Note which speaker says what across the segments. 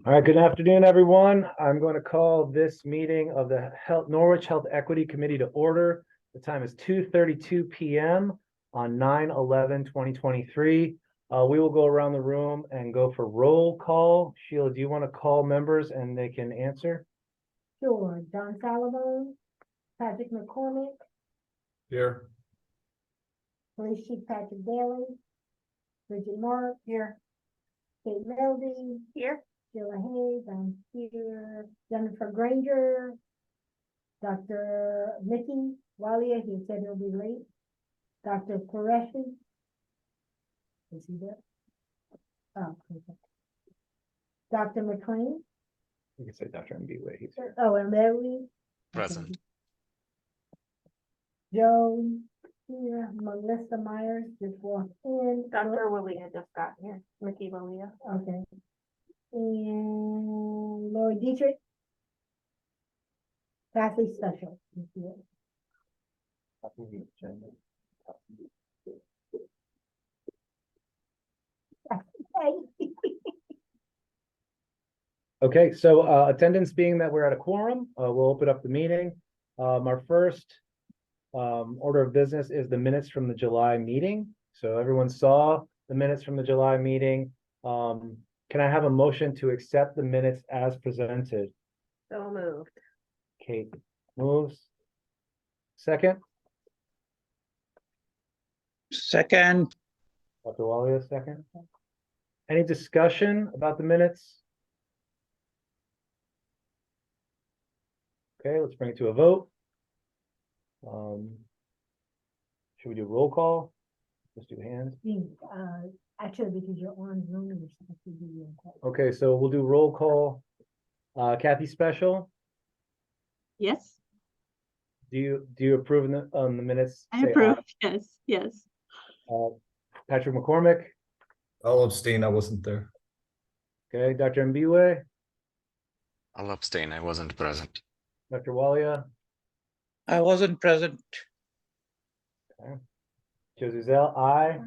Speaker 1: All right, good afternoon, everyone. I'm going to call this meeting of the Norwich Health Equity Committee to order. The time is 2:32 p.m. on 9/11/2023. We will go around the room and go for roll call. Sheila, do you want to call members and they can answer?
Speaker 2: Sure. Don Salamone, Patrick McCormick,
Speaker 3: Here.
Speaker 2: Police Chief Patrick Daly, Bridget Mark, here. Kate Meldy, here. Sheila Hayes, I'm here. Jennifer Granger, Dr. Mickey Walia, he said he'll be late. Dr. Qureshi. Is he there? Oh, okay. Dr. McLean.
Speaker 1: You can say Dr. Mbwe. He's here.
Speaker 2: Oh, and Mary.
Speaker 3: Present.
Speaker 2: Joe here, Melissa Myers just walked in.
Speaker 4: Dr. Willia just got here, Mickey Willia.
Speaker 2: Okay. And Lori Dietrich. Kathy Special. is here. Hey.
Speaker 1: Okay, so attendance being that we're at a quorum, we'll open up the meeting. Our first order of business is the minutes from the July meeting. So everyone saw the minutes from the July meeting. Can I have a motion to accept the minutes as presented?
Speaker 4: So moved.
Speaker 1: Kate moves. Second,
Speaker 5: Second,
Speaker 1: Dr. Walia, second. Any discussion about the minutes? Okay, let's bring it to a vote. Should we do roll call? Let's do hands.
Speaker 2: Actually, because you're on Zoom, you're supposed to be.
Speaker 1: Okay, so we'll do roll call. Kathy Special,
Speaker 6: Yes,
Speaker 1: do you approve on the minutes?
Speaker 6: I
Speaker 1: Say aye.
Speaker 6: approve. Yes, yes.
Speaker 1: Patrick McCormick,
Speaker 3: I'll abstain. I wasn't there.
Speaker 1: okay, Dr. Mbwe,
Speaker 7: I'll abstain. I wasn't present.
Speaker 1: Dr. Walia,
Speaker 5: I wasn't present.
Speaker 1: Joe Zuzel, aye.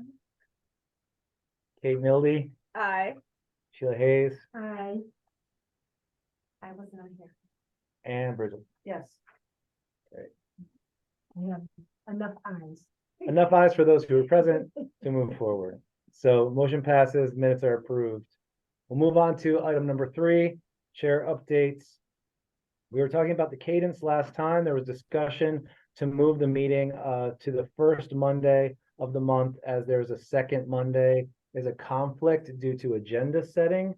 Speaker 1: Kate Mildy,
Speaker 4: Aye.
Speaker 1: Sheila Hayes,
Speaker 2: Hi.
Speaker 4: I was not here.
Speaker 1: and Bridget.
Speaker 4: Yes.
Speaker 2: We have enough eyes.
Speaker 1: Enough ayes for those who are present to move forward. So motion passes, minutes are approved. We'll move on to item number 3, chair updates. We were talking about the cadence last time. There was discussion to move the meeting to the first Monday of the month, as there's a second Monday is a conflict due to agenda setting.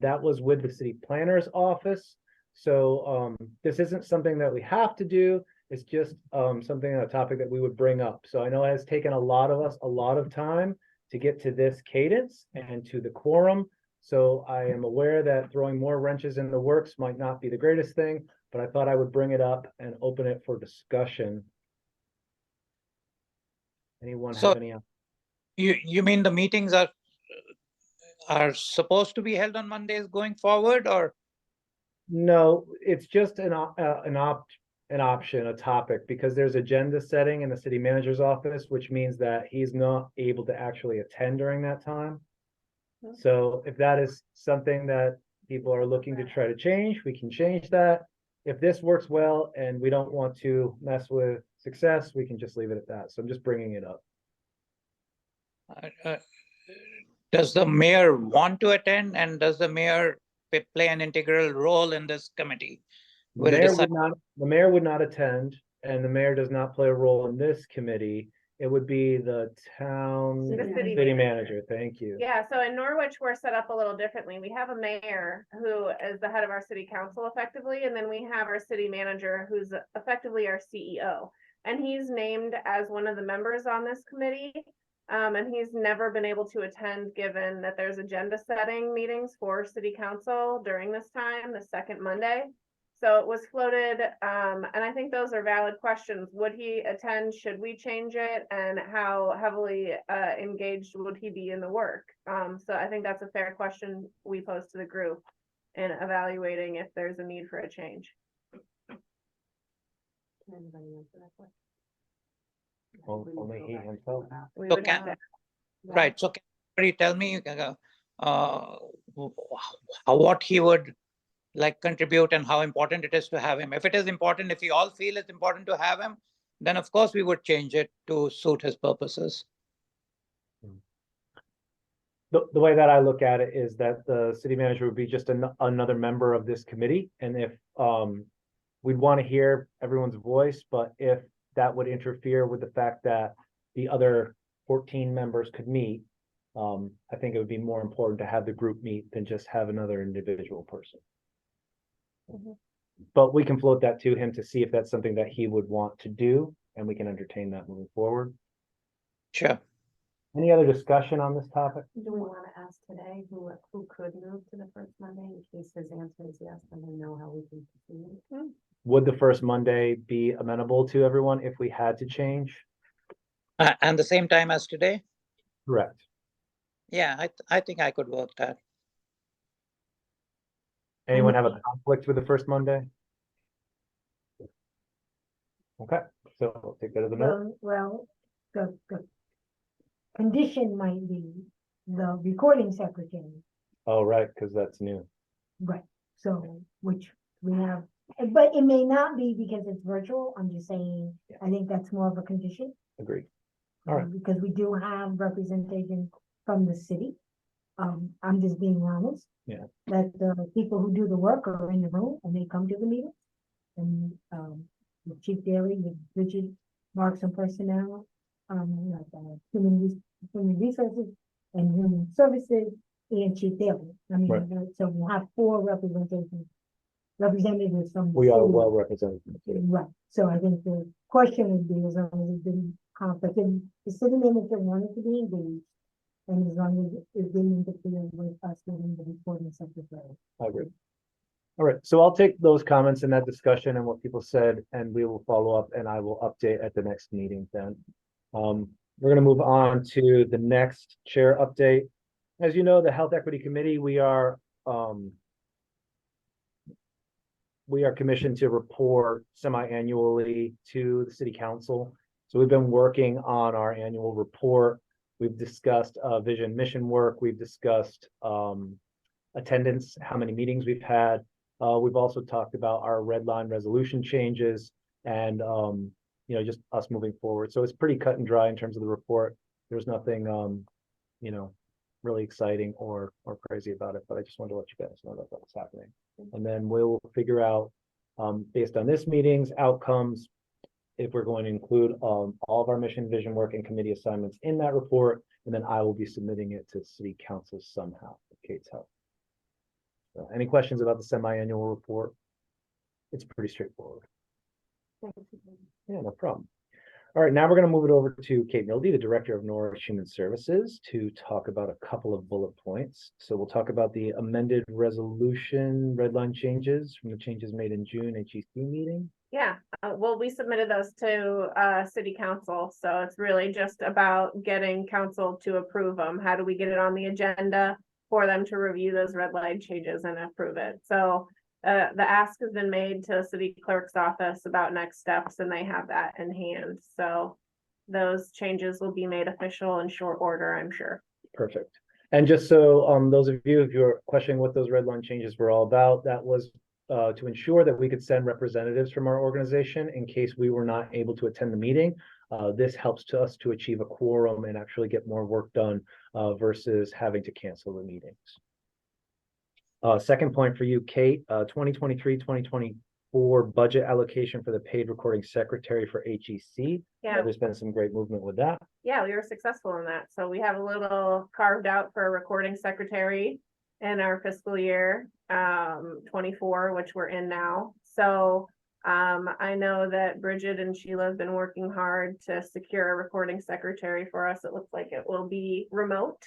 Speaker 1: That was with the city planner's office. So this isn't something that we have to do. It's just something, a topic that we would bring up. So I know it has taken a lot of us a lot of time to get to this cadence and to the quorum. So I am aware that throwing more wrenches in the works might not be the greatest thing, but I thought I would bring it up and open it for discussion. Anyone
Speaker 5: So-
Speaker 1: have any?
Speaker 5: You mean the meetings are supposed to be held on Mondays going forward, or?
Speaker 1: No, it's just an option, a topic, because there's agenda setting in the city manager's office, which means that he's not able to actually attend during that time. So if that is something that people are looking to try to change, we can change that. If this works well and we don't want to mess with success, we can just leave it at that. So I'm just bringing it up.
Speaker 5: Does the mayor want to attend, and does the mayor play an integral role in this committee?
Speaker 1: The
Speaker 5: Will
Speaker 1: mayor
Speaker 5: decide-
Speaker 1: the mayor would not attend, and the mayor does not play a role in this committee. It would be the town
Speaker 4: The city
Speaker 1: city
Speaker 4: manager.
Speaker 1: manager. Thank you.
Speaker 4: Yeah, so in Norwich, we're set up a little differently. We have a mayor who is the head of our city council effectively, and then we have our city manager who's effectively our CEO. And he's named as one of the members on this committee. And he's never been able to attend, given that there's agenda setting meetings for city council during this time, the second Monday. So it was floated, and I think those are valid questions. Would he attend? Should we change it? And how heavily engaged would he be in the work? So I think that's a fair question we pose to the group in evaluating if there's a need for a change. Can anybody answer that question?
Speaker 1: Only he himself.
Speaker 4: We
Speaker 5: So
Speaker 4: would
Speaker 5: can-
Speaker 4: have to-
Speaker 5: Right, so can you tell me, what he would like contribute and how important it is to have him. If it is important, if we all feel it's important to have him, then of course we would change it to suit his purposes.
Speaker 1: The way that I look at it is that the city manager would be just another member of this committee. And if, we'd want to hear everyone's voice, but if that would interfere with the fact that the other 14 members could meet, I think it would be more important to have the group meet than just have another individual person. But we can float that to him to see if that's something that he would want to do, and we can entertain that moving forward.
Speaker 5: Sure.
Speaker 1: Any other discussion on this topic?
Speaker 8: Do we want to ask today who could move to the first Monday in case his answer is yes, then we know how we can proceed?
Speaker 1: Would the first Monday be amenable to everyone if we had to change?
Speaker 5: And the same time as today?
Speaker 1: Correct.
Speaker 5: Yeah, I think I could work that.
Speaker 1: Anyone have a conflict with the first Monday? Okay, so we'll take that as a no.
Speaker 2: Well, the condition might be the recording secretary,
Speaker 1: Oh, right, because that's new.
Speaker 2: right? So, which we have, but it may not be because it's virtual. I'm just saying, I think that's more of a condition.
Speaker 1: Agreed. All right.
Speaker 2: Because we do have representation from the city. I'm just being honest.
Speaker 1: Yeah.
Speaker 2: That the people who do the work are in the room and they come to the meeting. And, with Chief Daly, with Bridget, Marks and Personnel, human resources and human services, and Chief Daly. I mean,
Speaker 1: Right.
Speaker 2: so we'll have 4 representatives from. the
Speaker 1: We are
Speaker 2: city.
Speaker 1: well represented.
Speaker 2: Right, so I think the question would be, as long as it didn't conflict, and the city manager wanted to be engaged. And as long as it didn't interfere with us getting the recording secretary.
Speaker 1: I agree. All right, so I'll take those comments and that discussion and what people said, and we will follow up and I will update at the next meeting then. We're gonna move on to the next chair update. As you know, the Health Equity Committee, we are commissioned to report semi-annually to the city council. So we've been working on our annual report. We've discussed vision mission work. We've discussed attendance, how many meetings we've had. We've also talked about our red line resolution changes and just us moving forward. So it's pretty cut and dry in terms of the report. There's nothing really exciting or crazy about it, but I just wanted to let you guys know that that's happening. And then we'll figure out based on this meeting's outcomes if we're going to include all of our mission, vision work, and committee assignments in that report, and then I will be submitting it to city council somehow with Kate's help. So any questions about the semi-annual report? It's pretty straightforward. Yeah, no problem. All right, now we're going to move it over to Kate Mildy, the Director of Norwich Human Services, to talk about a couple of bullet points. So we'll talk about the amended resolution, red line changes from the changes made in June HEC meeting.
Speaker 4: Yeah, well, we submitted those to city council, so it's really just about getting council to approve them. How do we get it on the agenda for them to review those red line changes and approve it? So the ask has been made to city clerk's office about next steps, and they have that in hand. So those changes will be made official in short order, I'm sure.
Speaker 1: Perfect. And just so those of you, if you're questioning what those red line changes were all about, that was to ensure that we could send representatives from our organization in case we were not able to attend the meeting. This helps us to achieve a quorum and actually get more work done versus having to cancel the meetings. Second point for you, Kate, 2023-2024 budget allocation for the paid recording secretary for HEC.
Speaker 4: Yeah.
Speaker 1: There's been some great movement with that.
Speaker 4: Yeah, we were successful in that. So we have a little carved out for a recording secretary in our fiscal year 24, which we're in now. So I know that Bridget and Sheila have been working hard to secure a recording secretary for us. It looks like it will be remote.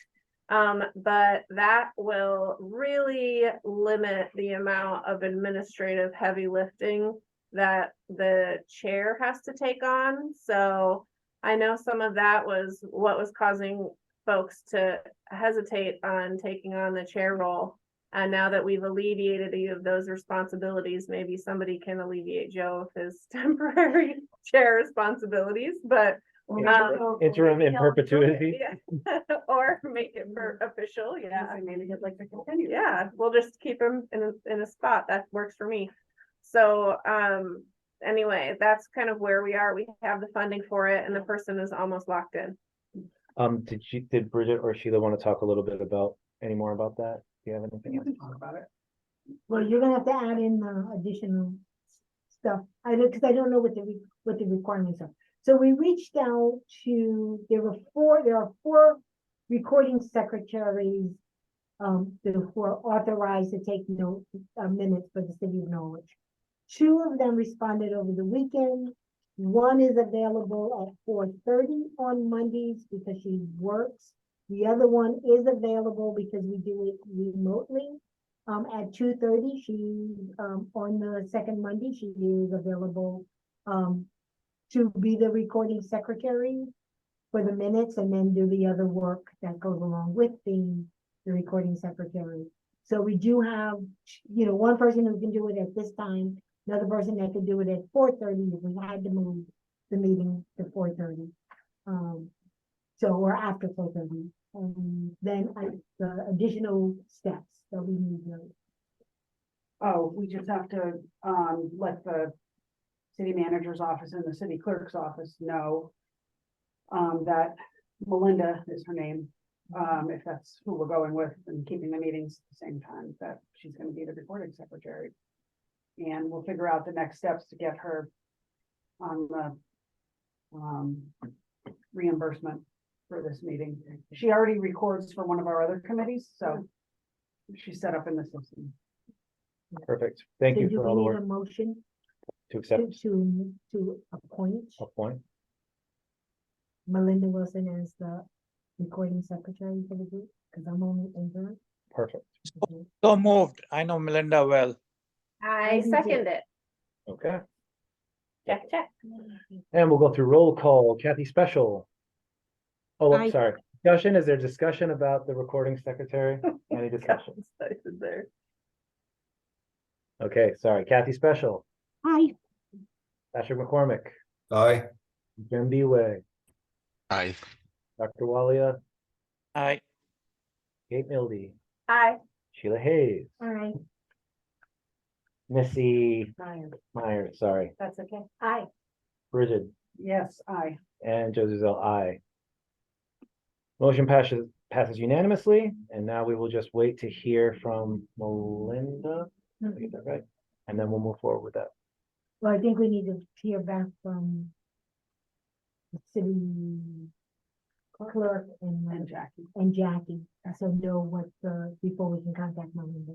Speaker 4: But that will really limit the amount of administrative heavy lifting that the chair has to take on. So I know some of that was what was causing folks to hesitate on taking on the chair role. And now that we've alleviated any of those responsibilities, maybe somebody can alleviate Joe of his temporary chair responsibilities, but
Speaker 1: Interim in
Speaker 4: Yeah,
Speaker 1: perpetuity.
Speaker 4: yeah. Or make it official, yeah.
Speaker 8: Maybe he'd like to continue.
Speaker 4: Yeah, we'll just keep him in a spot. That works for me. So, anyway, that's kind of where we are. We have the funding for it and the person is almost locked in.
Speaker 1: Did Bridget or Sheila want to talk a little bit about, any more about that? Do you have anything?
Speaker 8: You
Speaker 1: else?
Speaker 8: can talk about it.
Speaker 2: Well, you're gonna have to add in additional stuff. I don't, because I don't know what the requirements are. So we reached out to, there are four recording secretaries who are authorized to take minutes for the city of Norwich. Two of them responded over the weekend. One is available at 4:30 on Mondays because she works. The other one is available because we do it remotely. At 2:30, she, on the second Monday, she is available, to be the recording secretary for the minutes and then do the other work that goes along with the recording secretary. So we do have, one person who can do it at this time, another person that can do it at 4:30 if we had to move the meeting to 4:30. Or after 4:30. Then the additional steps that we need to.
Speaker 8: Oh, we just have to, let the city manager's office and the city clerk's office know that Melinda is her name, if that's who we're going with and keeping the meetings at the same time, that she's gonna be the recording secretary. And we'll figure out the next steps to get her on the reimbursement for this meeting. She already records for one of our other committees, so she's set up in the system.
Speaker 1: Perfect. Thank
Speaker 2: So
Speaker 1: you
Speaker 2: do
Speaker 1: for
Speaker 2: we
Speaker 1: all the
Speaker 2: need a
Speaker 1: work
Speaker 2: motion
Speaker 1: to accept
Speaker 2: to appoint
Speaker 1: a point.
Speaker 2: Melinda Wilson as the recording secretary for the group? Because I'm only intern.
Speaker 1: Perfect.
Speaker 5: So moved. I know Melinda well.
Speaker 4: I
Speaker 2: do
Speaker 4: second it.
Speaker 1: Okay.
Speaker 4: Check.
Speaker 1: And we'll go through roll call. Kathy Special. Oh, I'm
Speaker 6: Aye.
Speaker 1: sorry. Discussion, is there discussion about the recording secretary? Any discussion?
Speaker 4: There.
Speaker 1: Okay, sorry. Kathy Special,
Speaker 6: Hi.
Speaker 1: Patrick McCormick,
Speaker 3: Aye.
Speaker 1: Jim Way,
Speaker 7: Aye.
Speaker 1: Dr. Walia,
Speaker 5: Aye.
Speaker 1: Kate Mildy,
Speaker 4: Aye.
Speaker 1: Sheila Hayes,
Speaker 2: All right,
Speaker 1: Missy
Speaker 8: Fine.
Speaker 1: Myers, sorry,
Speaker 8: That's okay.
Speaker 2: aye.
Speaker 1: Bridget,
Speaker 8: Yes, aye.
Speaker 1: and Joe Zuzell, aye. Motion passes unanimously, and now we will just wait to hear from Melinda. Did I get that right? And then we'll move forward with that.
Speaker 2: Well, I think we need to hear back from the city clerk
Speaker 8: And Jackie.
Speaker 2: and Jackie, so know before we can contact Melinda.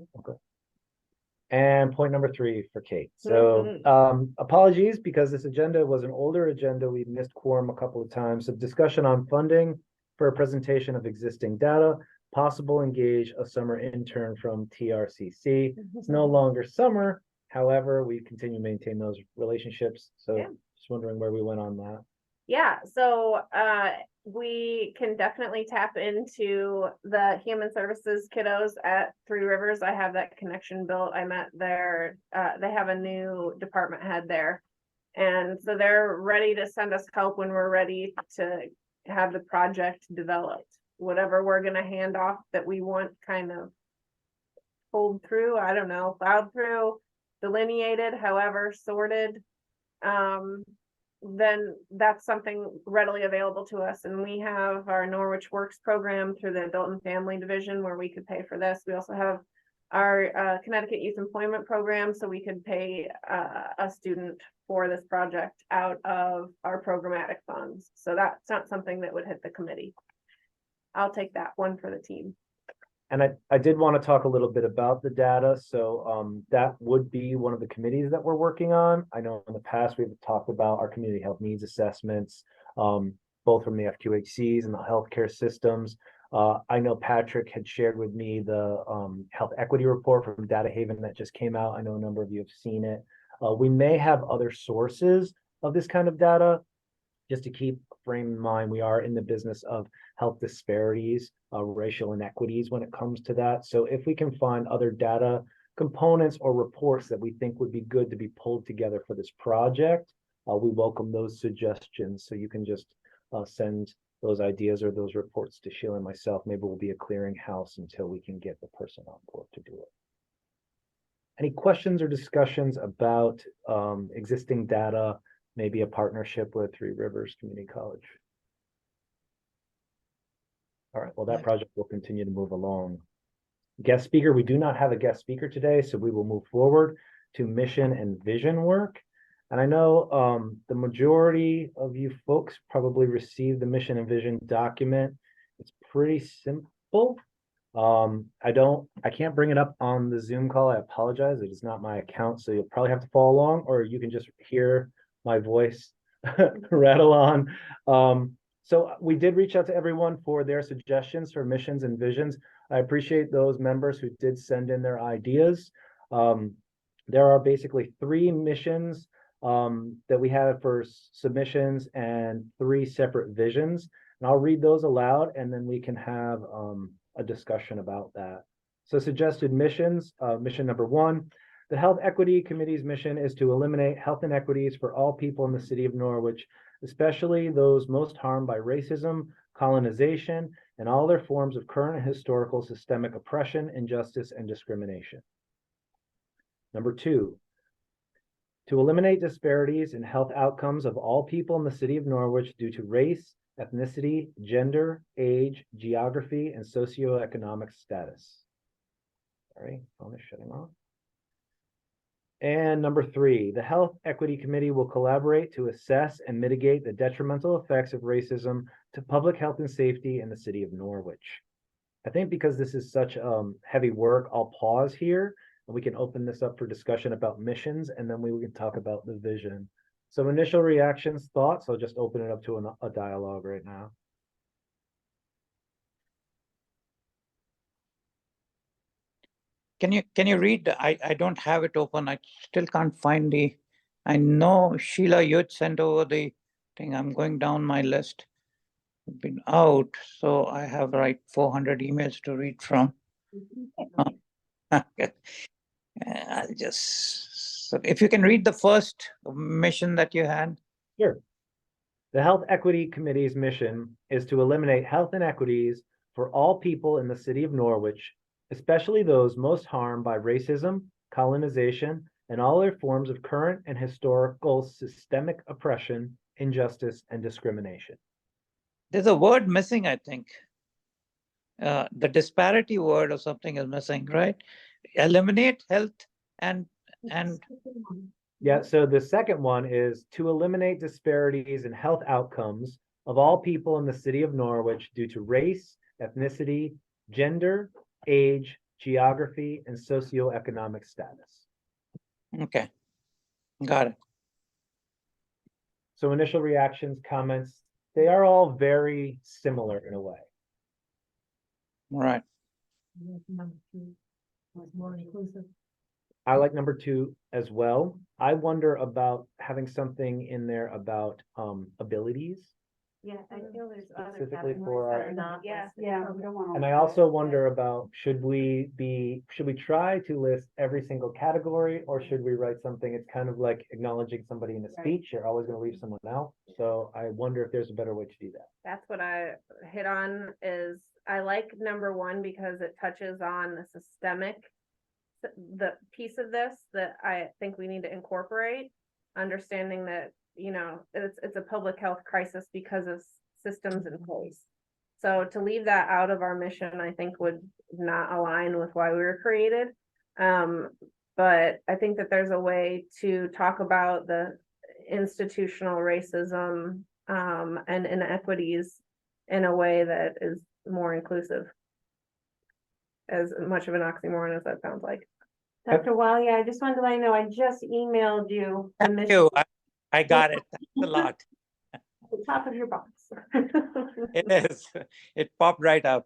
Speaker 1: And point number 3 for Kate. So, apologies because this agenda was an older agenda. We missed quorum a couple of times. So discussion on funding for a presentation of existing data, possible engage a summer intern from TRCC. It's no longer summer. However, we continue to maintain those relationships. So
Speaker 4: Yeah.
Speaker 1: just wondering where we went on that.
Speaker 4: Yeah, so we can definitely tap into the human services kiddos at Three Rivers. I have that connection built. I met their, they have a new department head there. And so they're ready to send us help when we're ready to have the project developed. Whatever we're gonna hand off that we want kind of pulled through, I don't know, plowed through, delineated, however, sorted. Then that's something readily available to us. And we have our Norwich Works program through the Adult and Family Division where we could pay for this. We also have our Connecticut Youth Employment Program, so we could pay a student for this project out of our programmatic funds. So that's not something that would hit the committee. I'll take that one for the team.
Speaker 1: And I did want to talk a little bit about the data. So that would be one of the committees that we're working on. I know in the past we've talked about our community health needs assessments, both from the FQHCs and the healthcare systems. I know Patrick had shared with me the health equity report from Data Haven that just came out. I know a number of you have seen it. We may have other sources of this kind of data. Just to keep frame in mind, we are in the business of health disparities, racial inequities when it comes to that. So if we can find other data components or reports that we think would be good to be pulled together for this project, we welcome those suggestions. So you can just send those ideas or those reports to Sheila and myself. Maybe we'll be a clearinghouse until we can get the person on board to do it. Any questions or discussions about existing data, maybe a partnership with Three Rivers Community College? All right, well, that project will continue to move along. Guest speaker, we do not have a guest speaker today, so we will move forward to mission and vision work. And I know the majority of you folks probably received the mission and vision document. It's pretty simple. I can't bring it up on the Zoom call. I apologize. It is not my account, so you'll probably have to follow along, or you can just hear my voice rattle on. So we did reach out to everyone for their suggestions for missions and visions. I appreciate those members who did send in their ideas. There are basically 3 missions that we have for submissions and 3 separate visions. And I'll read those aloud and then we can have a discussion about that. So suggested missions, mission number 1, the Health Equity Committee's mission is to eliminate health inequities for all people in the city of Norwich, especially those most harmed by racism, colonization, and all their forms of current and historical systemic oppression, injustice, and discrimination. Number 2, to eliminate disparities in health outcomes of all people in the city of Norwich due to race, ethnicity, gender, age, geography, and socioeconomic status. Sorry, phone is shutting off. And number 3, the Health Equity Committee will collaborate to assess and mitigate the detrimental effects of racism to public health and safety in the city of Norwich. I think because this is such heavy work, I'll pause here and we can open this up for discussion about missions, and then we can talk about the vision. So initial reactions, thoughts, I'll just open it up to a dialogue right now.
Speaker 5: Can you read? I don't have it open. I still can't find the. I know Sheila, you had sent over the thing. I'm going down my list. It's been out, so I have like 400 emails to read from. I'll just. So if you can read the first mission that you had.
Speaker 1: Sure. The Health Equity Committee's mission is to eliminate health inequities for all people in the city of Norwich, especially those most harmed by racism, colonization, and all their forms of current and historical systemic oppression, injustice, and discrimination.
Speaker 5: There's a word missing, I think. The disparity word or something is missing, right? Eliminate health and
Speaker 1: Yeah, so the second one is to eliminate disparities in health outcomes of all people in the city of Norwich due to race, ethnicity, gender, age, geography, and socioeconomic status.
Speaker 5: okay, got it.
Speaker 1: So initial reactions, comments, they are all very similar in a way.
Speaker 5: All right.
Speaker 2: Number 2 was more inclusive.
Speaker 1: I like number 2 as well. I wonder about having something in there about abilities.
Speaker 4: Yeah, I feel there's other
Speaker 1: Specifically
Speaker 4: categories
Speaker 1: for
Speaker 4: that
Speaker 1: our-
Speaker 4: are not.
Speaker 2: Yeah.
Speaker 8: Yeah, we don't want to.
Speaker 1: And I also wonder about, should we try to list every single category, or should we write something? It's kind of like acknowledging somebody in a
Speaker 8: Right.
Speaker 1: speech. You're always going to leave someone out. So I wonder if there's a better way to do that.
Speaker 4: That's what I hit on is I like number 1 because it touches on the systemic, the piece of this that I think we need to incorporate, understanding that, you know, it's a public health crisis because of systems in place. So to leave that out of our mission, I think would not align with why we were created. But I think that there's a way to talk about the institutional racism and inequities in a way that is more inclusive. As much of an oxymoron as that sounds like.
Speaker 9: Dr. Wiley, I just wanted to let you know, I just emailed you the
Speaker 5: Thank
Speaker 9: mission
Speaker 5: you. I got it. Thanks a lot.
Speaker 9: at the top of your box.
Speaker 5: It is. It popped right up.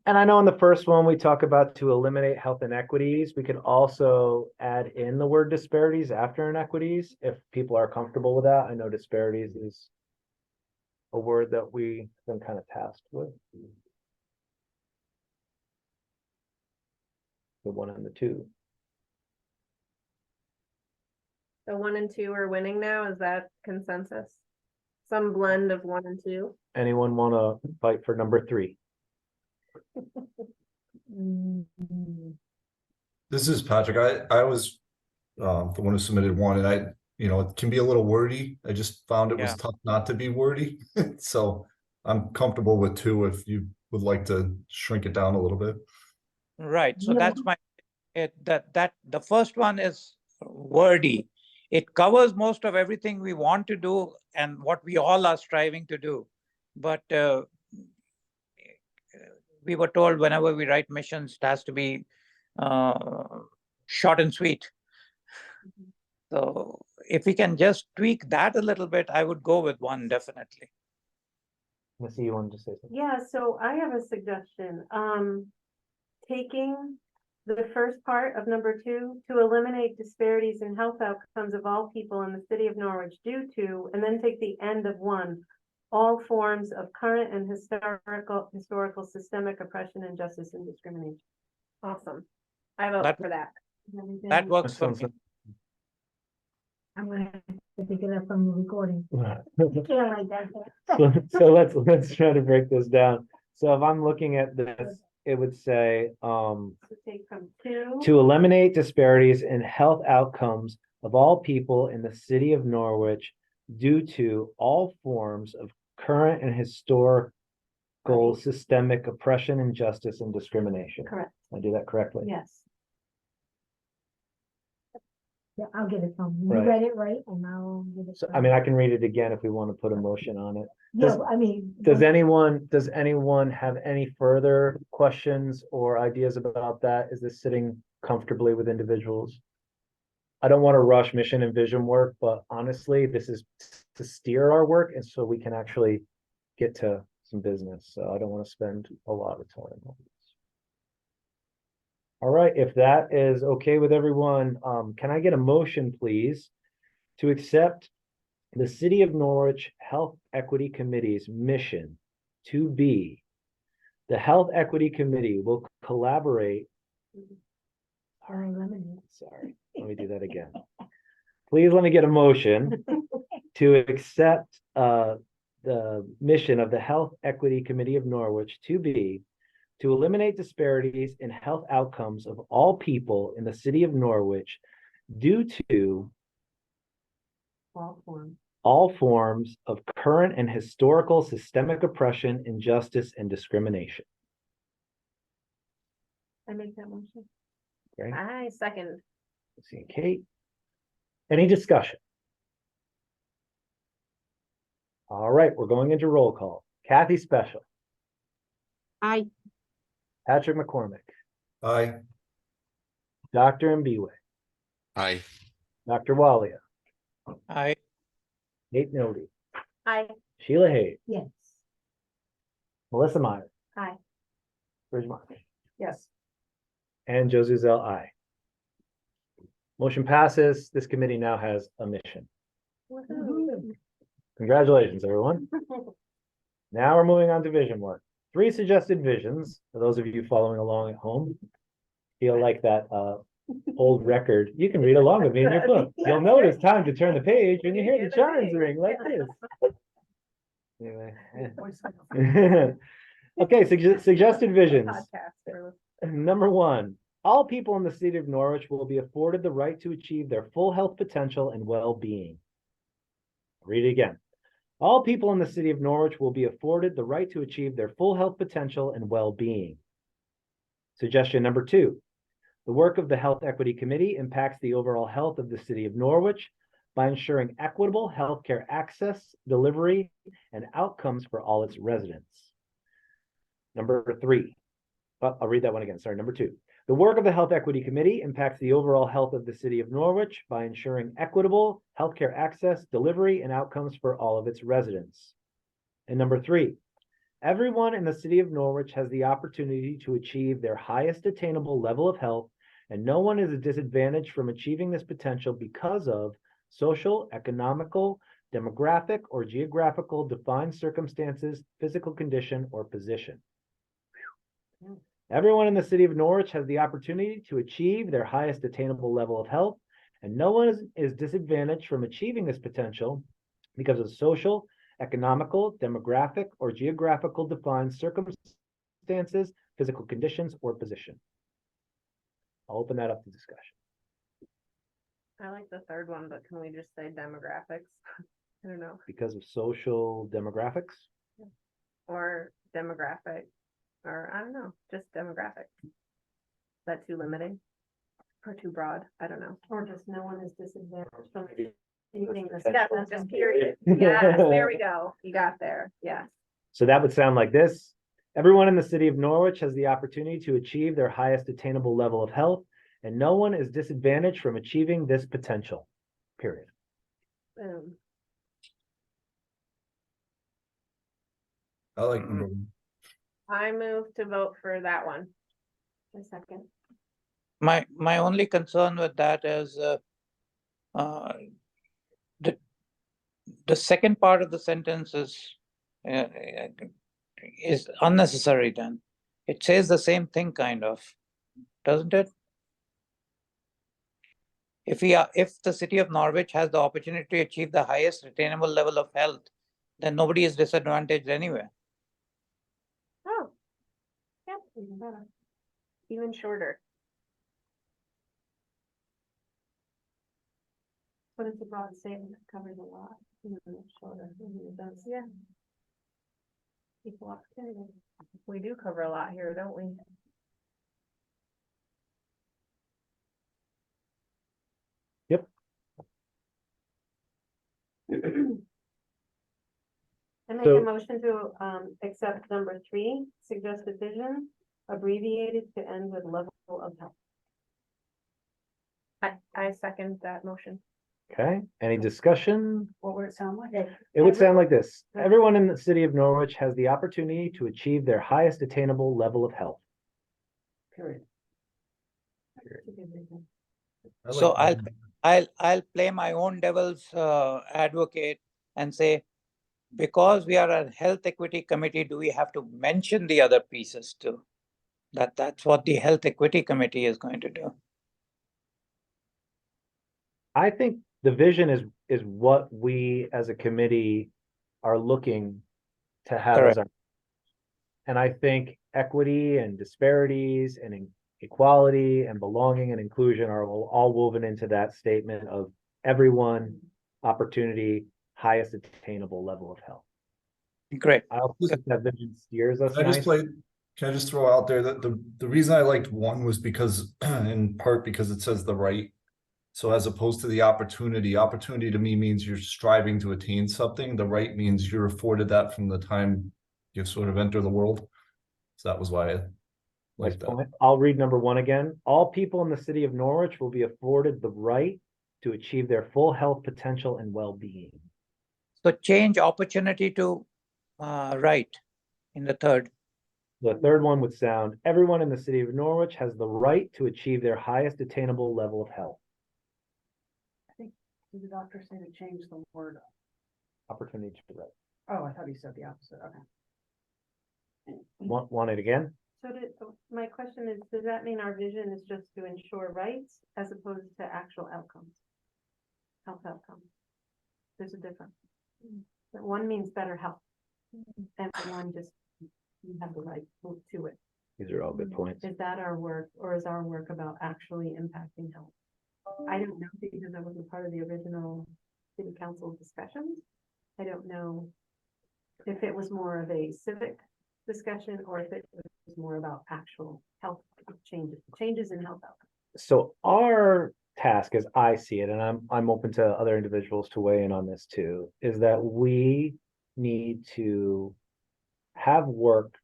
Speaker 1: And I know in the first one, we talk about to eliminate health inequities. We could also add in the word disparities after inequities, if people are comfortable with that. I know disparities is a word that we've been kind of tasked with. The 1 and the 2.
Speaker 4: The 1 and 2 are winning now. Is that consensus? Some blend of 1 and 2.
Speaker 1: Anyone wanna fight for number 3?
Speaker 2: Mm,
Speaker 3: This is Patrick. I was the one who submitted one, and it can be a little wordy. I just found it was
Speaker 5: Yeah.
Speaker 3: tough not to be wordy. So I'm comfortable with 2 if you would like to shrink it down a little bit.
Speaker 5: Right, so
Speaker 2: Yeah.
Speaker 5: that's my, the first one is wordy. It covers most of everything we want to do and what we all are striving to do. But we were told whenever we write missions, it has to be short and sweet. So if we can just tweak that a little bit, I would go with 1, definitely.
Speaker 1: I see you wanted to say something.
Speaker 9: Yeah, so I have a suggestion, taking the first part of number 2, to eliminate disparities in health outcomes of all people in the city of Norwich due to, and then take the end of 1, all forms of current and historical systemic oppression, injustice, and discrimination.
Speaker 4: Awesome. I vote
Speaker 5: That-
Speaker 4: for that.
Speaker 5: That works
Speaker 1: That
Speaker 5: for
Speaker 1: sounds
Speaker 5: me.
Speaker 2: I'm gonna have to pick it up from the recording.
Speaker 1: like-
Speaker 2: Yeah, like that.
Speaker 1: So let's try to break this down. So if I'm looking at this, it would say,
Speaker 9: So take from 2.
Speaker 1: to eliminate disparities in health outcomes of all people in the city of Norwich due to all forms of current and historical
Speaker 9: Right.
Speaker 1: systemic oppression, injustice, and discrimination.
Speaker 9: Correct,
Speaker 1: Did I do that correctly?
Speaker 9: yes.
Speaker 2: Yeah, I'll get it from you. You
Speaker 1: Right.
Speaker 2: read it right and I'll get it.
Speaker 1: So,
Speaker 2: from
Speaker 1: I mean,
Speaker 2: you.
Speaker 1: I can read it again if we want to put a motion on it.
Speaker 2: Yeah,
Speaker 1: does-
Speaker 2: I mean.
Speaker 1: Does anyone have any further questions or ideas about that? Is this sitting comfortably with individuals? I don't want to rush mission and vision work, but honestly, this is to steer our work and so we can actually get to some business. So I don't want to spend a lot of time on this. All right, if that is okay with everyone, can I get a motion, please, to accept the City of Norwich Health Equity Committee's mission to be the Health Equity Committee will collaborate.
Speaker 2: Or eliminate.
Speaker 1: Sorry, let me do that again. Please let me get a motion to accept the mission of the Health Equity Committee of Norwich to be to eliminate disparities in health outcomes of all people in the city of Norwich due to
Speaker 9: All forms.
Speaker 1: all forms of current and historical systemic oppression, injustice, and discrimination.
Speaker 9: I make that motion.
Speaker 1: Okay,
Speaker 4: I second.
Speaker 1: see Kate. Any discussion? All right, we're going into roll call. Kathy Special,
Speaker 6: I,
Speaker 1: Patrick McCormick,
Speaker 3: Aye.
Speaker 1: Dr. Mbiwe,
Speaker 7: Aye.
Speaker 1: Dr. Walia,
Speaker 5: I,
Speaker 1: Nate Nody,
Speaker 4: I,
Speaker 1: Sheila Hayes,
Speaker 2: Yes.
Speaker 1: Melissa Meyer,
Speaker 9: Aye.
Speaker 1: Bridge Marsh,
Speaker 8: Yes.
Speaker 1: and Joe Zuzell, aye. Motion passes. This committee now has a mission. Congratulations, everyone. Now we're moving on to vision work. 3 suggested visions, for those of you following along at home. Feel like that old record. You can read along with me in your book. You'll know it's time to turn the page when you hear the chimes ring like this. Anyway. Okay, suggested visions.
Speaker 4: podcast for-
Speaker 1: Number 1, all people in the city of Norwich will be afforded the right to achieve their full health potential and well-being. Read it again. All people in the city of Norwich will be afforded the right to achieve their full health potential and well-being. Suggestion number 2, the work of the Health Equity Committee impacts the overall health of the city of Norwich by ensuring equitable healthcare access, delivery, and outcomes for all its residents. Number 3, I'll read that one again. Sorry, number 2. The work of the Health Equity Committee impacts the overall health of the city of Norwich by ensuring equitable healthcare access, delivery, and outcomes for all of its residents. And number 3, everyone in the city of Norwich has the opportunity to achieve their highest attainable level of health, and no one is disadvantaged from achieving this potential because of social, economical, demographic, or geographical defined circumstances, physical condition, or position. Everyone in the city of Norwich has the opportunity to achieve their highest attainable level of health, and no one is disadvantaged from achieving this potential because of social, economical, demographic, or geographical defined circumstances, physical conditions, or position. I'll open that up to discussion.
Speaker 4: I like the third one, but can we just say demographics? I don't know,
Speaker 1: Because of social demographics,
Speaker 4: or demographic, or I don't know, just demographic. Is that too limiting? Or too broad? I don't know.
Speaker 9: Or just no one is disadvantaged from using this.
Speaker 4: Yeah, that's just period. Yes, there we go. You got there. Yes.
Speaker 1: so that would sound like this. Everyone in the city of Norwich has the opportunity to achieve their highest attainable level of health, and no one is disadvantaged from achieving this potential, period.
Speaker 4: Boom.
Speaker 3: I like number one.
Speaker 4: I move to vote for that one.
Speaker 9: A second.
Speaker 5: My only concern with that is the second part of the sentence is unnecessary then. It says the same thing kind of, doesn't it? If the city of Norwich has the opportunity to achieve the highest attainable level of health, then nobody is disadvantaged anywhere.
Speaker 4: Oh. Yep, even better. Even shorter.
Speaker 9: But it's a broad statement that covers a lot, even if it's shorter, it does.
Speaker 4: Yeah,
Speaker 9: Equal opportunity.
Speaker 4: we do cover a lot here, don't we?
Speaker 1: Yep.
Speaker 9: I make
Speaker 1: So-
Speaker 9: a motion to accept number 3, suggested vision, abbreviated to end with level of health.
Speaker 4: I second that motion.
Speaker 1: Okay, any discussion?
Speaker 8: What would it sound like?
Speaker 1: It would sound like this. Everyone in the city of Norwich has the opportunity to achieve their highest attainable level of health.
Speaker 8: Period.
Speaker 3: I like
Speaker 5: So
Speaker 3: number
Speaker 5: I'll play my own devil's advocate and say, because we are a health equity committee, do we have to mention the other pieces too? That's what the health equity committee is going to do.
Speaker 1: I think the vision is what we as a committee are looking to have as our. And I think equity and disparities and equality and belonging and inclusion are all woven into that statement of everyone, opportunity, highest attainable level of health.
Speaker 5: Great.
Speaker 1: I also think that vision steers us.
Speaker 3: Can I just
Speaker 1: nicely.
Speaker 3: can I just throw out there that the reason I liked 1 was because, in part because it says the right. So as opposed to the opportunity to me means you're striving to attain something. The right means you're afforded that from the time you sort of enter the world. So that was why I
Speaker 1: Nice
Speaker 3: liked that.
Speaker 1: point. I'll read number 1 again. All people in the city of Norwich will be afforded the right to achieve their full health potential and well-being.
Speaker 5: So change opportunity to right in the third.
Speaker 1: The third one would sound, everyone in the city of Norwich has the right to achieve their highest attainable level of health.
Speaker 8: Did the doctor say to change the word?
Speaker 1: Opportunity to right.
Speaker 8: Oh, I thought he said the opposite, okay.
Speaker 1: Want it again?
Speaker 9: So my question is, does that mean our vision is just to ensure rights as opposed to actual outcomes? Health outcomes? There's a difference. That one means better health. And one just, you have the right to it.
Speaker 1: These are all good points.
Speaker 9: Is that our work, or is our work about actually impacting health? I don't know, because I wasn't part of the original city council discussions. I don't know if it was more of a civic discussion or if it was more about actual health changes in health outcomes.
Speaker 1: So our task, as I see it, and I'm open to other individuals to weigh in on this too, is that we need to have work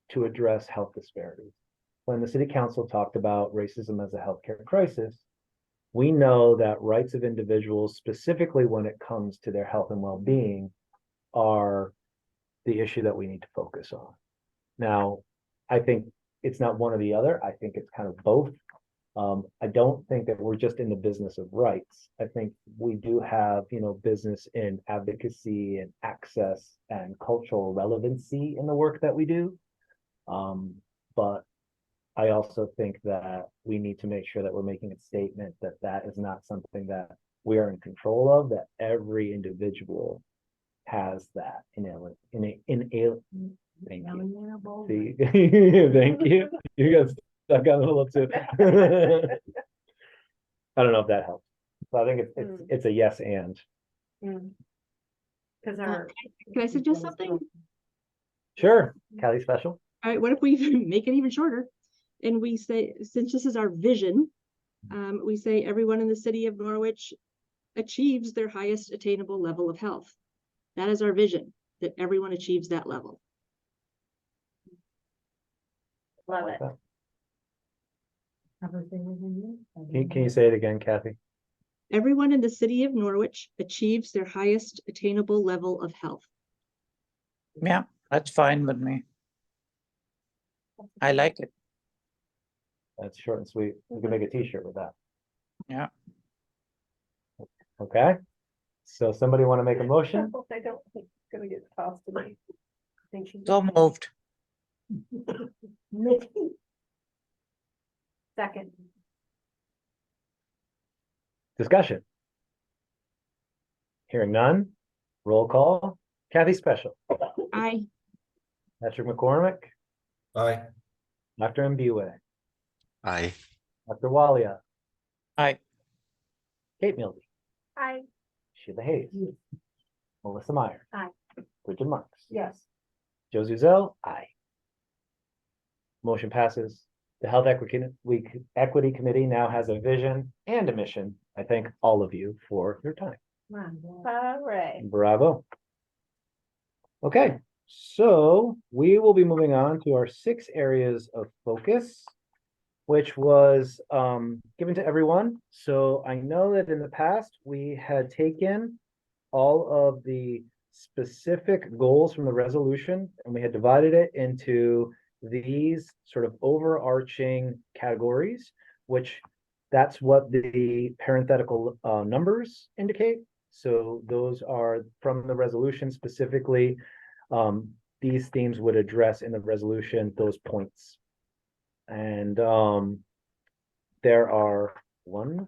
Speaker 1: to address health disparities. When the city council talked about racism as a healthcare crisis, we know that rights of individuals, specifically when it comes to their health and well-being, are the issue that we need to focus on. Now, I think it's not one or the other. I think it's kind of both. I don't think that we're just in the business of rights. I think we do have, business in advocacy and access and cultural relevancy in the work that we do. But I also think that we need to make sure that we're making a statement that that is not something that we are in control of, that every individual has that thank you.
Speaker 2: Inalienable
Speaker 1: See, thank you. You got stuck on it a little too. I don't know if that helps. So I think it's a yes and.
Speaker 9: Cause our,
Speaker 6: Can I suggest something?
Speaker 1: Sure, Cali special.
Speaker 6: All right, what if we make it even shorter? And we say, since this is our vision, we say everyone in the city of Norwich achieves their highest attainable level of health. That is our vision, that everyone achieves that level.
Speaker 4: Love it.
Speaker 1: Can you say it again, Kathy?
Speaker 6: Everyone in the city of Norwich achieves their highest attainable level of health.
Speaker 5: Yeah, that's fine with me. I like it.
Speaker 1: That's short and sweet. We can make a t-shirt with that.
Speaker 5: Yeah.
Speaker 1: Okay. So somebody want to make a motion?
Speaker 4: I don't think it's gonna get tossed to me. I think she.
Speaker 5: So moved.
Speaker 2: Nikki,
Speaker 9: second,
Speaker 1: Discussion. Hearing none. Roll call. Kathy Special.
Speaker 6: I
Speaker 1: Patrick McCormick.
Speaker 3: Aye.
Speaker 1: Dr. Mbue.
Speaker 7: Aye.
Speaker 1: Dr. Walia.
Speaker 5: Aye.
Speaker 1: Kate Mildy.
Speaker 4: Hi.
Speaker 1: Sheila Hayes. Melissa Meyer.
Speaker 9: Aye.
Speaker 1: Bridget Marks.
Speaker 8: Yes.
Speaker 1: Joe Zuzel. Aye. Motion passes. The Health Equity Committee now has a vision and a mission. I thank all of you for your time.
Speaker 4: All right.
Speaker 1: Bravo. Okay, so we will be moving on to our 6 areas of focus, which was given to everyone. So I know that in the past, we had taken all of the specific goals from the resolution and we had divided it into these sort of overarching categories, which that's what the parenthetical numbers indicate. So those are from the resolution specifically. These themes would address in the resolution those points. And there are 1,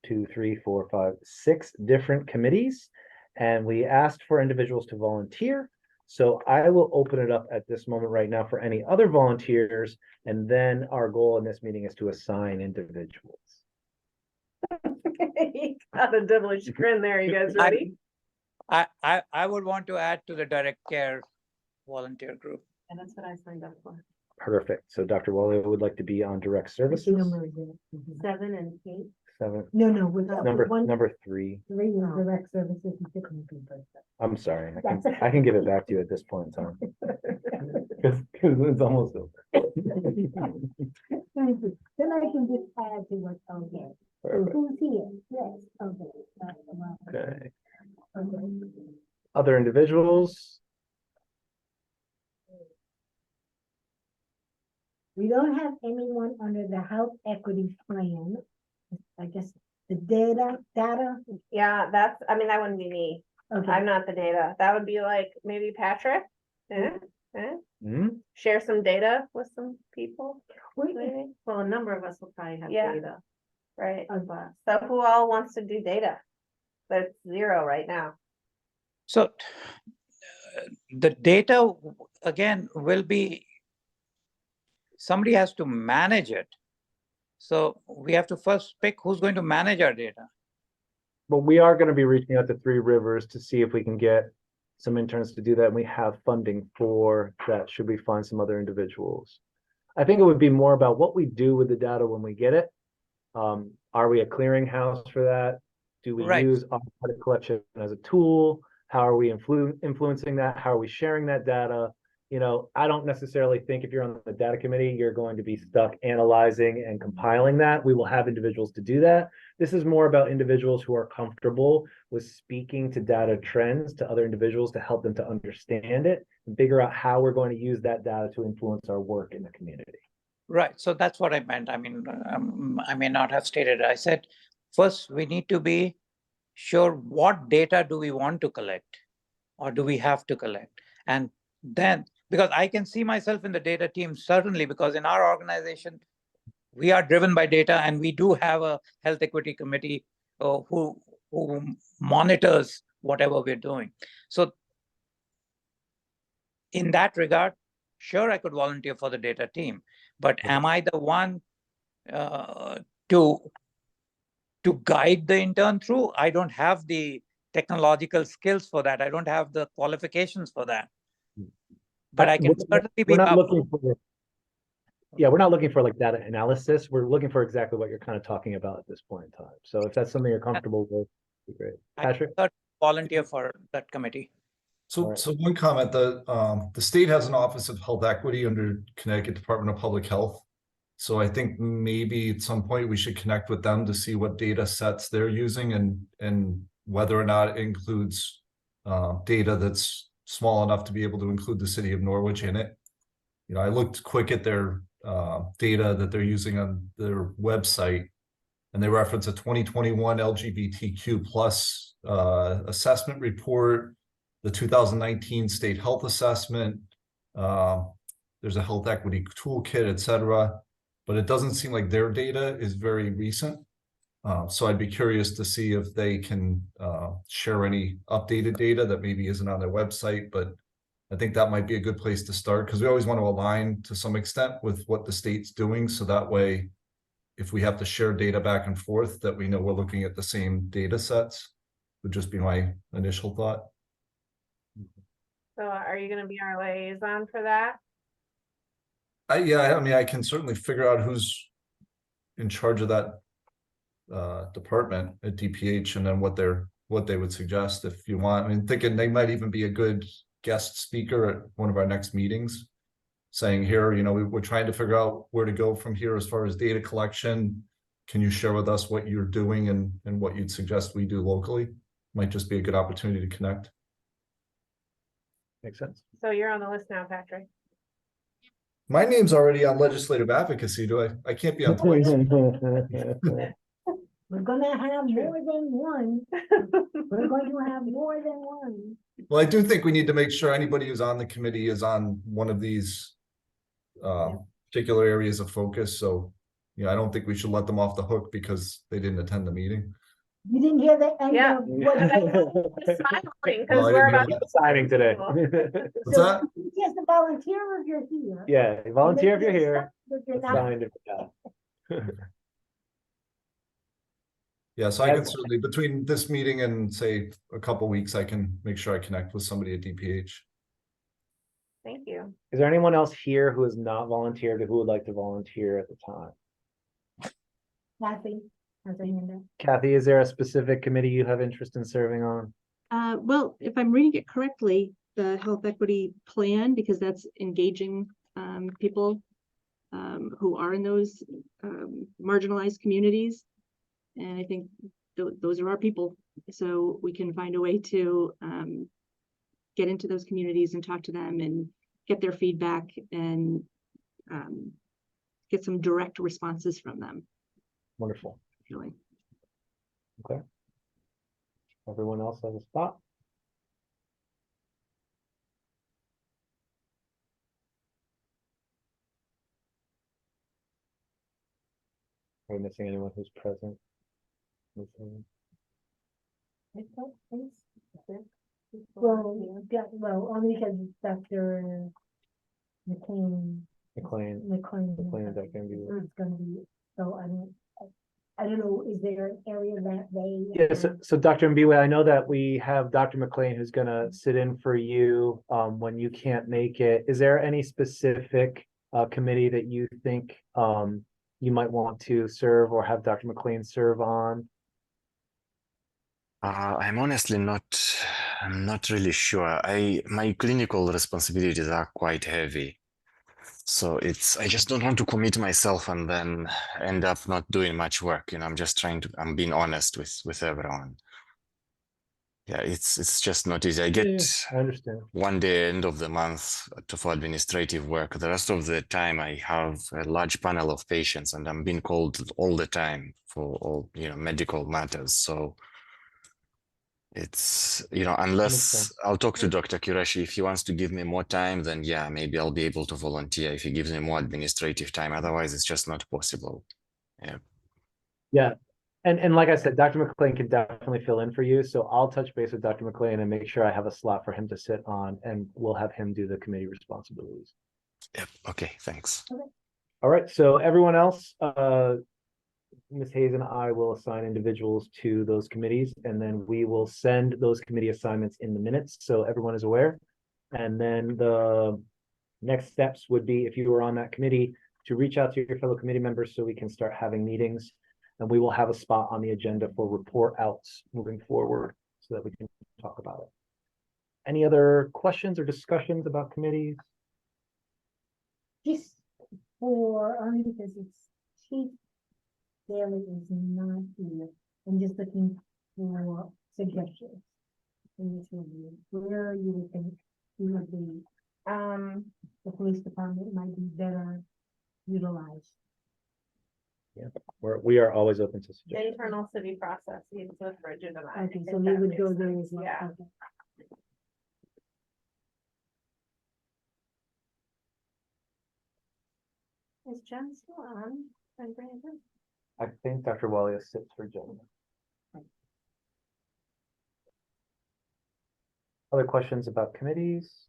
Speaker 1: 2, 3, 4, 5, 6 different committees, and we asked for individuals to volunteer. So I will open it up at this moment right now for any other volunteers, and then our goal in this meeting is to assign individuals.
Speaker 4: Got a devilish grin there. You guys ready?
Speaker 5: I would want to add to the direct care volunteer group.
Speaker 9: and that's what I signed up for.
Speaker 1: Perfect. So Dr. Walia would like to be on direct
Speaker 2: Which
Speaker 1: services.
Speaker 2: number is it?
Speaker 9: 7 and 8.
Speaker 1: 7,
Speaker 2: No, with that
Speaker 1: number
Speaker 2: one,
Speaker 1: number 3.
Speaker 2: 3 is direct services and 6 is people.
Speaker 1: I'm sorry.
Speaker 2: That's
Speaker 1: I can give it back to you at this point in time. Because it's almost over.
Speaker 2: Thank you. Then I can just add to what's on there. So
Speaker 1: Perfect.
Speaker 2: who's here? Yes, okay. That's the one.
Speaker 1: Okay.
Speaker 2: Okay.
Speaker 1: Other individuals?
Speaker 2: We don't have anyone under the health equity plan. I guess the data,
Speaker 4: Yeah, that wouldn't be me.
Speaker 2: okay.
Speaker 4: I'm not the data. That would be like maybe Patrick.
Speaker 1: Hmm?
Speaker 4: Share some data with some people,
Speaker 2: Wait,
Speaker 4: maybe,
Speaker 9: Well, a number of us will probably have
Speaker 4: Yeah.
Speaker 9: data.
Speaker 4: right?
Speaker 2: okay.
Speaker 4: So who all wants to do data? That's 0 right now.
Speaker 5: So the data, again, will be, somebody has to manage it. So we have to first pick who's going to manage our data.
Speaker 1: But we are going to be reaching out to Three Rivers to see if we can get some interns to do that. And we have funding for that. Should we find some other individuals? I think it would be more about what we do with the data when we get it. Are we a clearinghouse for that? Do we
Speaker 5: Right.
Speaker 1: use automatic collection as a tool? How are we influencing that? How are we sharing that data? You know, I don't necessarily think if you're on the data committee, you're going to be stuck analyzing and compiling that. We will have individuals to do that. This is more about individuals who are comfortable with speaking to data trends to other individuals to help them to understand it and figure out how we're going to use that data to influence our work in the community.
Speaker 5: Right. So that's what I meant. I mean, I may not have stated it. I said, first, we need to be sure what data do we want to collect or do we have to collect? And then, because I can see myself in the data team, certainly, because in our organization, we are driven by data and we do have a health equity committee who monitors whatever we're doing. So in that regard, sure, I could volunteer for the data team, but am I the one to guide the intern through? I don't have the technological skills for that. I don't have the qualifications for that. But I can certainly be.
Speaker 1: We're not looking for, yeah, we're not looking for like data analysis. We're looking for exactly what you're kind of talking about at this point in time. So if that's something you're comfortable with, it'd be great. Patrick?
Speaker 5: I volunteer for that committee.
Speaker 3: So,
Speaker 1: Alright.
Speaker 3: so one comment, the state has an Office of Health Equity under Connecticut Department of Public Health. So I think maybe at some point we should connect with them to see what data sets they're using and whether or not it includes data that's small enough to be able to include the city of Norwich in it. You know, I looked quick at their data that they're using on their website, and they reference a 2021 LGBTQ plus assessment report, the 2019 state health assessment. There's a health equity toolkit, etc. But it doesn't seem like their data is very recent. So I'd be curious to see if they can share any updated data that maybe isn't on their website, but I think that might be a good place to start because we always want to align to some extent with what the state's doing. So that way, if we have to share data back and forth, that we know we're looking at the same data sets, would just be my initial thought.
Speaker 4: So are you gonna be our liaison for that?
Speaker 3: Yeah, I mean, I can certainly figure out who's in charge of that department at DPH and then what they would suggest if you want. I mean, thinking they might even be a good guest speaker at one of our next meetings, saying here, you know, we're trying to figure out where to go from here as far as data collection. Can you share with us what you're doing and what you'd suggest we do locally? Might just be a good opportunity to connect.
Speaker 1: Makes sense.
Speaker 4: So you're on the list now, Patrick.
Speaker 3: My name's already on legislative advocacy. I can't be on twice.
Speaker 2: We're gonna have more than one. We're going to have more than one.
Speaker 3: Well, I do think we need to make sure anybody who's on the committee is on one of these particular areas of focus. So, you know, I don't think we should let them off the hook because they didn't attend the meeting.
Speaker 2: You didn't hear the end
Speaker 4: Yeah.
Speaker 2: of what
Speaker 4: Just smiling
Speaker 3: Oh,
Speaker 4: because
Speaker 3: I
Speaker 4: we're
Speaker 3: didn't
Speaker 4: about
Speaker 3: hear
Speaker 4: to.
Speaker 1: Signing today.
Speaker 3: What's that?
Speaker 2: He has to volunteer if you're here.
Speaker 1: Yeah, volunteer if you're
Speaker 2: And then
Speaker 1: here.
Speaker 2: if you're not-
Speaker 1: Signed if you're not.
Speaker 3: Yeah, so I can
Speaker 1: That's-
Speaker 3: certainly, between this meeting and say a couple weeks, I can make sure I connect with somebody at DPH.
Speaker 4: Thank you.
Speaker 1: Is there anyone else here who has not volunteered or who would like to volunteer at the time?
Speaker 2: Kathy has her hand up.
Speaker 1: Kathy, is there a specific committee you have interest in serving on?
Speaker 6: Well, if I'm reading it correctly, the health equity plan, because that's engaging people who are in those marginalized communities. And I think those are our people. So we can find a way to get into those communities and talk to them and get their feedback and get some direct responses from them.
Speaker 1: Wonderful.
Speaker 6: Really.
Speaker 1: Okay. Everyone else has a spot? Are we missing anyone who's present?
Speaker 2: Well, only because Dr. McLean
Speaker 1: McLean.
Speaker 2: McLean
Speaker 1: McLean, that can be.
Speaker 2: is gonna be, so I don't know, is there an area that they?
Speaker 1: Yeah, so Dr. Mbiwe, I know that we have Dr. McLean who's gonna sit in for you when you can't make it. Is there any specific committee that you think you might want to serve or have Dr. McLean serve on?
Speaker 7: I'm honestly I'm not really sure. My clinical responsibilities are quite heavy. So I just don't want to commit myself and then end up not doing much work. You know, I'm being honest with everyone. Yeah, it's just not easy. I get
Speaker 1: I understand.
Speaker 7: one day end of the month for administrative work. The rest of the time I have a large panel of patients and I'm being called all the time for all, you know, medical matters. So it's, you know, unless I'll talk to Dr. Qureshi, if he wants to give me more time, then yeah, maybe I'll be able to volunteer if he gives me more administrative time. Otherwise, it's just not possible. Yeah.
Speaker 1: Yeah. And like I said, Dr. McLean can definitely fill in for you, so I'll touch base with Dr. McLean and make sure I have a slot for him to sit on, and we'll have him do the committee responsibilities.
Speaker 7: Yep. Okay. Thanks.
Speaker 1: All right, so everyone else, Ms. Hayes and I will assign individuals to those committees, and then we will send those committee assignments in the minutes, so everyone is aware. And then the next steps would be, if you were on that committee, to reach out to your fellow committee members so we can start having meetings. And we will have a spot on the agenda for report outs moving forward so that we can talk about it. Any other questions or discussions about committees?
Speaker 2: Just for, only because it's Chief Daly is not here, I'm just looking for suggestions. In this review, where you would think you would be, the police department might be better utilized.
Speaker 1: We are always open to suggestions.
Speaker 4: Internal city processes with Bridget and I.
Speaker 2: Okay,
Speaker 4: if
Speaker 2: so we
Speaker 4: that
Speaker 2: would
Speaker 4: makes
Speaker 2: go there
Speaker 4: sense.
Speaker 2: as well.
Speaker 4: Yeah.
Speaker 2: Okay.
Speaker 9: Is Jen still on? And Brandon?
Speaker 1: I think Dr. Wallace sits for gentlemen. Other questions about committees?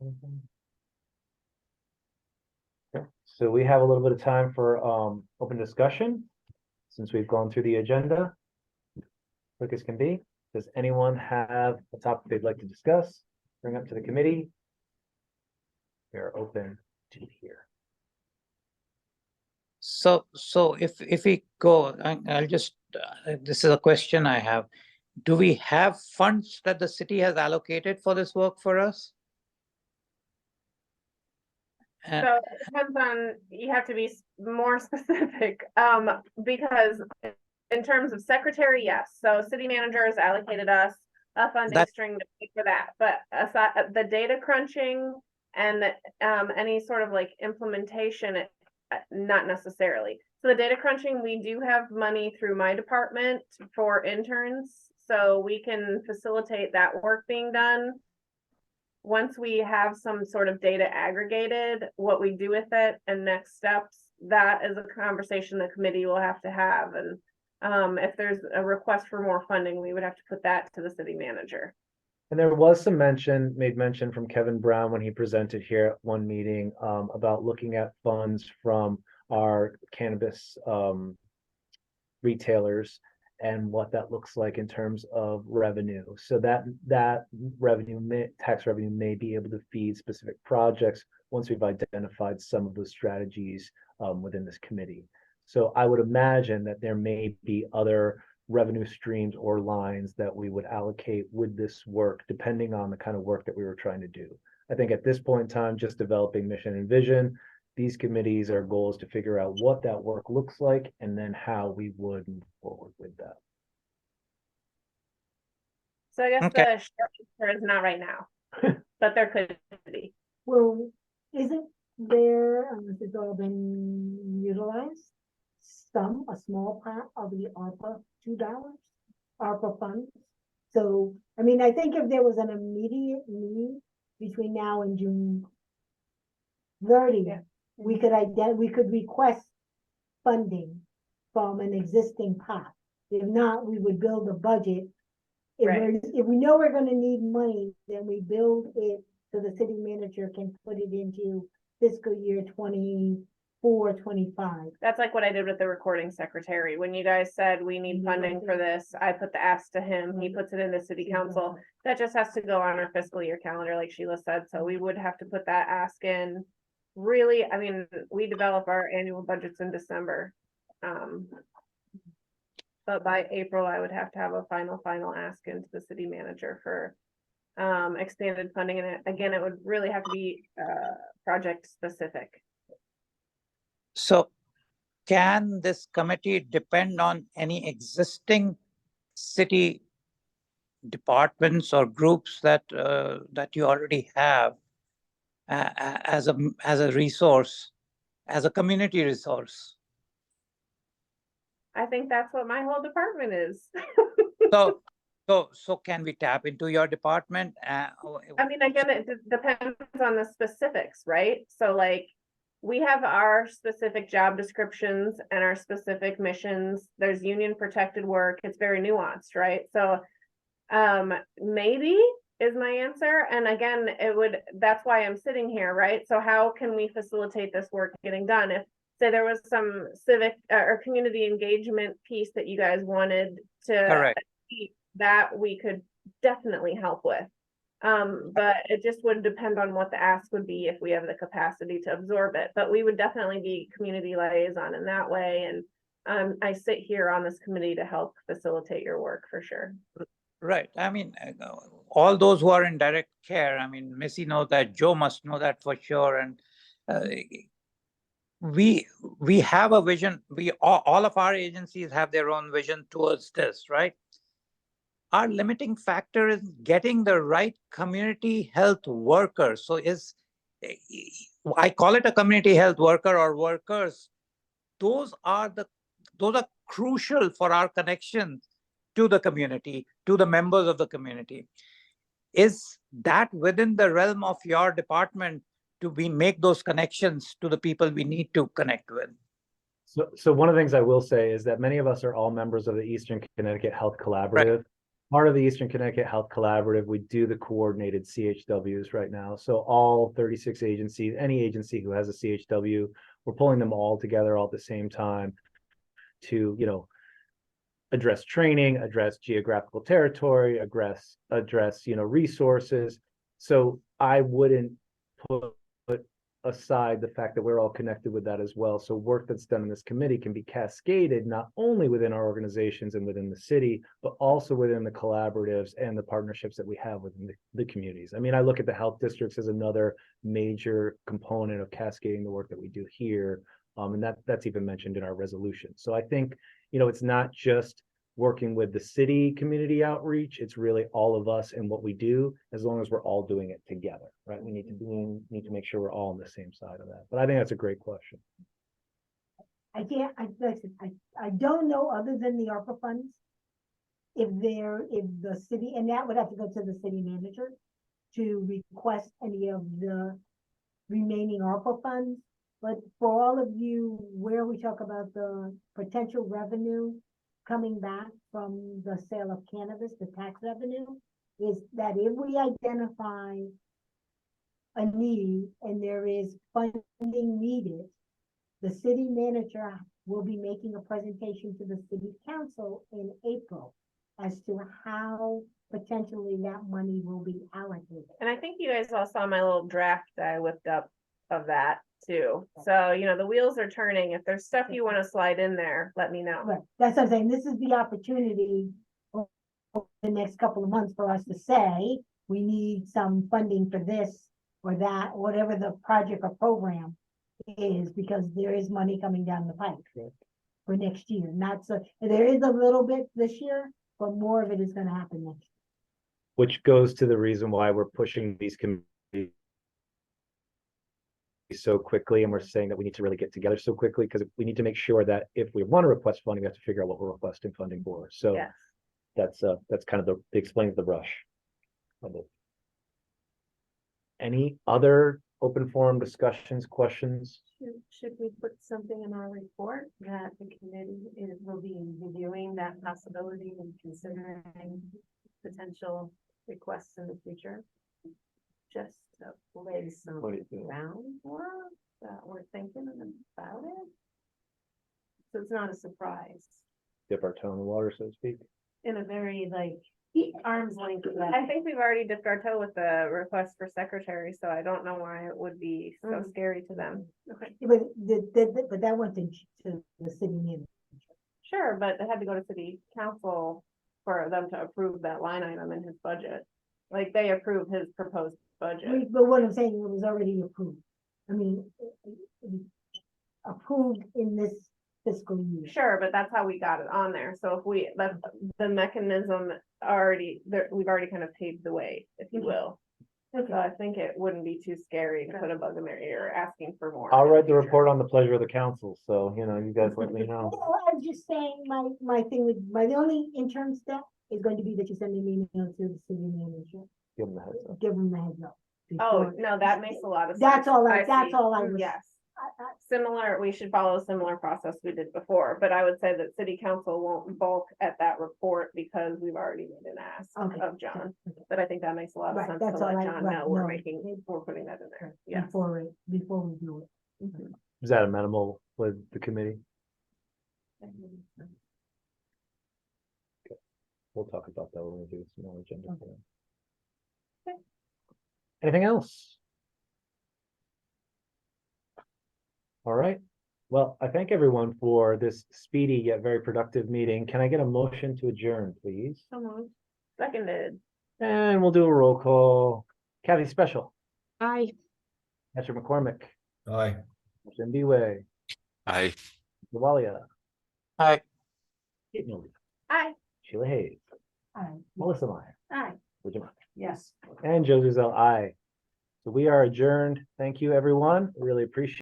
Speaker 1: Anything? Okay, so we have a little bit of time for open discussion, since we've gone through the agenda. Quick as can be. Does anyone have a topic they'd like to discuss, bring up to the committee? We are open to hear.
Speaker 5: So if we go, I'll just, this is a question I have. Do we have funds that the city has allocated for this work for us?
Speaker 4: So it depends on, you have to be more specific, because in terms of secretary, yes, so city manager has allocated us a funding
Speaker 5: That-
Speaker 4: string to pay for that, but aside, the data crunching and any sort of like implementation, not necessarily. So the data crunching, we do have money through my department for interns, so we can facilitate that work being done. Once we have some sort of data aggregated, what we do with it and next steps, that is a conversation the committee will have to have. And if there's a request for more funding, we would have to put that to the city manager.
Speaker 1: And there was some made mention from Kevin Brown when he presented here at one meeting about looking at funds from our cannabis retailers and what that looks like in terms of revenue. So that revenue, tax revenue may be able to feed specific projects once we've identified some of those strategies within this committee. So I would imagine that there may be other revenue streams or lines that we would allocate with this work, depending on the kind of work that we were trying to do. I think at this point in time, just developing mission and vision, these committees are goals to figure out what that work looks like and then how we would move forward with that.
Speaker 4: So I guess
Speaker 5: Okay.
Speaker 4: the short answer is not right now, but there could be.
Speaker 2: Well, isn't there, unless it's all been utilized, a small part of the ARPA ARPA funds? So, I mean, I think if there was an immediate need between now and June 30th,
Speaker 4: Yeah.
Speaker 2: we could request funding from an existing pot. If not, we would build a budget. If we know we're gonna need money, then we build it so the city manager can put it into fiscal year 24-25.
Speaker 4: That's like what I did with the recording secretary. When you guys said we need funding for this, I put the ask to him, he puts it in the city council. That just has to go on our fiscal year calendar, like Sheila said, so we would have to put that ask in. Really, I mean, we develop our annual budgets in December. But by April, I would have to have a final ask into the city manager for expanded funding, and again, it would really have to be project specific.
Speaker 5: So can this committee depend on any existing city departments or groups that that you already have as a resource, as a community resource?
Speaker 4: I think that's what my whole department is.
Speaker 5: So can we tap into your department?
Speaker 4: I mean, again, it depends on the specifics, right? So like, we have our specific job descriptions and our specific missions. There's union protected work. It's very nuanced, right? So maybe is my answer. And again, that's why I'm sitting here, right? So how can we facilitate this work getting done? If say there was some civic or community engagement piece that you guys wanted to
Speaker 5: Correct.
Speaker 4: achieve, that we could definitely help with. But it just would depend on what the ask would be if we have the capacity to absorb it. But we would definitely be community liaison in that way. And I sit here on this committee to help facilitate your work for sure.
Speaker 5: Right. I mean, all those who are in direct care, I mean, Missy knows that, Joe must know that for sure. And we have a vision. All of our agencies have their own vision towards this, right? Our limiting factor is getting the right community health worker. So I call it a community health worker or workers. Those are crucial for our connection to the community, to the members of the community. Is that within the realm of your department to make those connections to the people we need to connect with?
Speaker 1: So one of the things I will say is that many of us are all members of the Eastern Connecticut Health Collaborative. Part of the Eastern Connecticut Health Collaborative, we do the coordinated CHWs right now. So all 36 agencies, any agency who has a CHW, we're pulling them all together all at the same time to, address training, address geographical territory, address, resources. So I wouldn't put aside the fact that we're all connected with that as well. So work that's done in this committee can be cascaded not only within our organizations and within the city, but also within the collaboratives and the partnerships that we have within the communities. I mean, I look at the health districts as another major component of cascading the work that we do here. And that's even mentioned in our resolution. So I think, it's not just working with the city community outreach, it's really all of us and what we do, as long as we're all doing it together, right? We need to make sure we're all on the same side of that. But I think that's a great question.
Speaker 2: I don't know, other than the ARPA funds, if the city, and that would have to go to the city manager to request any of the remaining ARPA funds. But for all of you, where we talk about the potential revenue coming back from the sale of cannabis, the tax revenue, is that if we identify a need and there is funding needed, the city manager will be making a presentation to the city council in April as to how potentially that money will be allocated.
Speaker 4: And I think you guys all saw my little draft that I whipped up of that too. So, the wheels are turning. If there's stuff you want to slide in there, let me know.
Speaker 2: Right. That's what I'm saying. This is the opportunity over the next couple of months for us to say, we need some funding for this or that, whatever the project or program is, because there is money coming down the pipe for next year. There is a little bit this year, but more of it is going to happen next year.
Speaker 1: Which goes to the reason why we're pushing these committees so quickly, and we're saying that we need to really get together so quickly, because we need to make sure that if we want to request funding, we have to figure out what we're requesting funding for. So
Speaker 4: Yes.
Speaker 1: that's kind of explains the rush of it. Any other open forum discussions, questions?
Speaker 9: Should we put something in our report that the committee will be reviewing that possibility and considering potential requests in the future? Just to lay some groundwork that we're thinking about it. So it's not a surprise.
Speaker 1: Dip our toe in the water, so to speak.
Speaker 9: In a very arm's length way.
Speaker 4: I think we've already dipped our toe with the request for secretary, so I don't know why it would be so scary to them.
Speaker 9: Okay.
Speaker 2: But that went to the city manager.
Speaker 4: Sure, but it had to go to city council for them to approve that line item in his budget. Like they approved his proposed budget.
Speaker 2: But what I'm saying, it was already approved. I mean, approved in this fiscal year.
Speaker 4: Sure, but that's how we got it on there. So if the mechanism already there, we've already kind of paved the way, if you will.
Speaker 2: Okay.
Speaker 4: So I think it wouldn't be too scary to put a bug in their ear asking for more.
Speaker 1: I'll write the report on the pleasure of the council. So, you guys let me know.
Speaker 2: Well, I'm just saying, my thing with, the only interim step is going to be that you send an email to the city manager.
Speaker 1: Give them the heads up.
Speaker 2: Give them the heads up.
Speaker 4: Oh,
Speaker 2: before-
Speaker 4: no, that makes a lot of sense.
Speaker 2: That's all I
Speaker 4: see.
Speaker 2: was.
Speaker 4: Yes. Similar, we should follow a similar process we did before, but I would say that city council won't bulk at that report because we've already made an ask
Speaker 2: Okay.
Speaker 4: of John.
Speaker 2: Okay.
Speaker 4: But I think that makes a lot of
Speaker 2: Right,
Speaker 4: sense
Speaker 2: that's
Speaker 4: to
Speaker 2: all
Speaker 4: let
Speaker 2: I-
Speaker 4: John
Speaker 2: right,
Speaker 4: know we're
Speaker 2: no,
Speaker 4: making,
Speaker 2: it-
Speaker 4: we're putting that in there. Yeah.
Speaker 2: Before we do it.
Speaker 1: Is that amenable with the committee? We'll talk about that when we do some more agenda. for that.
Speaker 4: Okay.
Speaker 1: Anything else? All right. Well, I thank everyone for this speedy yet very productive meeting. Can I get a motion to adjourn, please?
Speaker 4: So moved. Seconded.
Speaker 1: And we'll do a roll call. Kathy Special,
Speaker 6: Aye.
Speaker 1: Patrick McCormick,
Speaker 3: Aye.
Speaker 1: Jim Way,
Speaker 7: I
Speaker 1: Walia,
Speaker 5: Hi.
Speaker 1: Kate Mills,
Speaker 4: Aye.
Speaker 1: Sheila Hayes, Melissa Meyer,
Speaker 8: Aye.
Speaker 1: Bridget Martin,
Speaker 8: Yes.
Speaker 1: and Joe Zuzell, aye. So we are adjourned. Thank you, everyone. Really appreciate